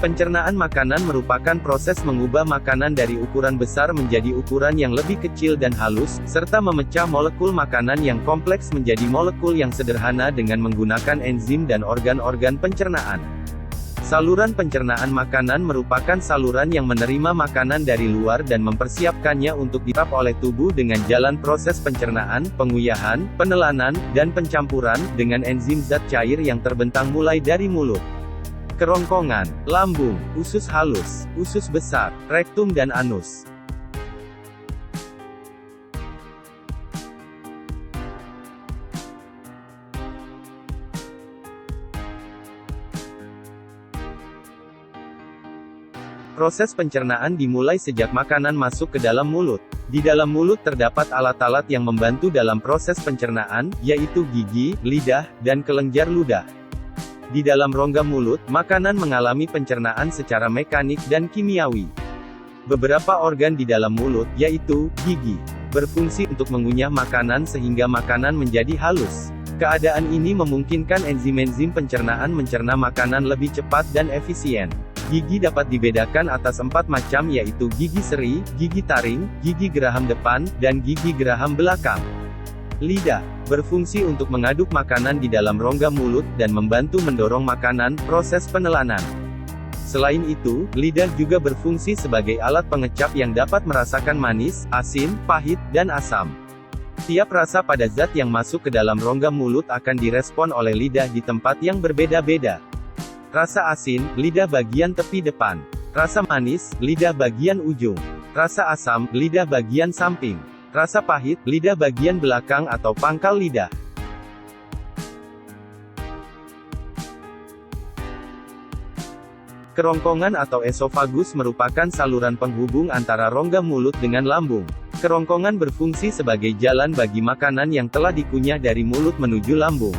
Pencernaan makanan merupakan proses mengubah makanan dari ukuran besar menjadi ukuran yang lebih kecil dan halus, serta memecah molekul makanan yang kompleks menjadi molekul yang sederhana dengan menggunakan enzim dan organ-organ pencernaan. Saluran pencernaan makanan merupakan saluran yang menerima makanan dari luar dan mempersiapkannya untuk diserap oleh tubuh dengan jalan proses pencernaan, penguyahan, penelanan, dan pencampuran, dengan enzim zat cair yang terbentang mulai dari mulut, kerongkongan, lambung, usus halus, usus besar, rektum dan anus. Proses pencernaan dimulai sejak makanan masuk ke dalam mulut. Di dalam mulut terdapat alat-alat yang membantu dalam proses pencernaan, yaitu gigi, lidah, dan kelenjar ludah. Di dalam rongga mulut, makanan mengalami pencernaan secara mekanik dan kimiawi. Beberapa organ di dalam mulut, yaitu gigi, berfungsi untuk mengunyah makanan sehingga makanan menjadi halus. Keadaan ini memungkinkan enzim-enzim pencernaan mencerna makanan lebih cepat dan efisien. Gigi dapat dibedakan atas 4 macam, yaitu gigi seri, gigi taring, gigi geraham depan, dan gigi geraham belakang. Lidah berfungsi untuk mengaduk makanan di dalam rongga mulut dan membantu mendorong makanan, proses penelanan. Selain itu, lidah juga berfungsi sebagai alat pengecap yang dapat merasakan manis, asin, pahit, dan asam. Tiap rasa pada zat yang masuk ke dalam rongga mulut akan direspon oleh lidah di tempat yang berbeda-beda. Rasa asin, lidah bagian tepi depan. Rasa manis, lidah bagian ujung. Rasa asam, lidah bagian samping. Rasa pahit, lidah bagian belakang atau pangkal lidah. Kerongkongan atau esofagus merupakan saluran penghubung antara rongga mulut dengan lambung. Kerongkongan berfungsi sebagai jalan bagi makanan yang telah dikunyah dari mulut menuju lambung.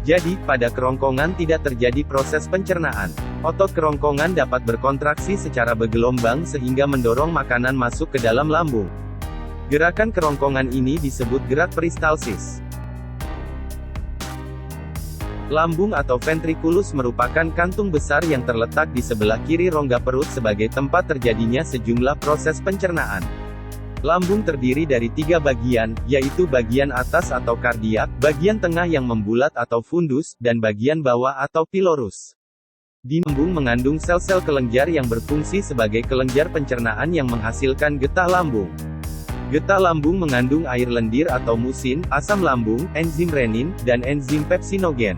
Jadi, pada kerongkongan tidak terjadi proses pencernaan. Otot kerongkongan dapat berkontraksi secara bergelombang sehingga mendorong makanan masuk ke dalam lambung. Gerakan kerongkongan ini disebut gerak peristalsis. Lambung atau ventriculus merupakan kantung besar yang terletak di sebelah kiri rongga perut sebagai tempat terjadinya sejumlah proses pencernaan. Lambung terdiri dari 3 bagian, yaitu bagian atas atau kardiak, bagian tengah yang membulat atau fundus, dan bagian bawah atau pilorus. Di lambung mengandung sel-sel kelenjar yang berfungsi sebagai kelenjar pencernaan yang menghasilkan getah lambung. Getah lambung mengandung air lendir atau musin, asam lambung, enzim renin, dan enzim pepsinogen.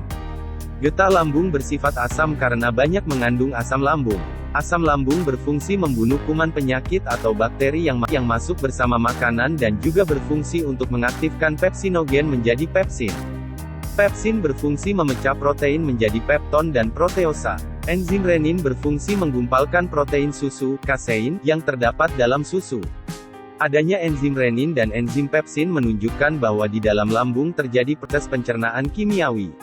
Getah lambung bersifat asam karena banyak mengandung asam lambung. Asam lambung berfungsi membunuh kuman penyakit atau bakteri yang masuk bersama makanan dan juga berfungsi untuk mengaktifkan pepsinogen menjadi pepsin. Pepsin berfungsi memecah protein menjadi pepton dan proteosa. Enzim renin berfungsi menggumpalkan protein susu, kasein, yang terdapat dalam susu. Adanya enzim renin dan enzim pepsin menunjukkan bahwa di dalam lambung terjadi proses pencernaan kimiawi.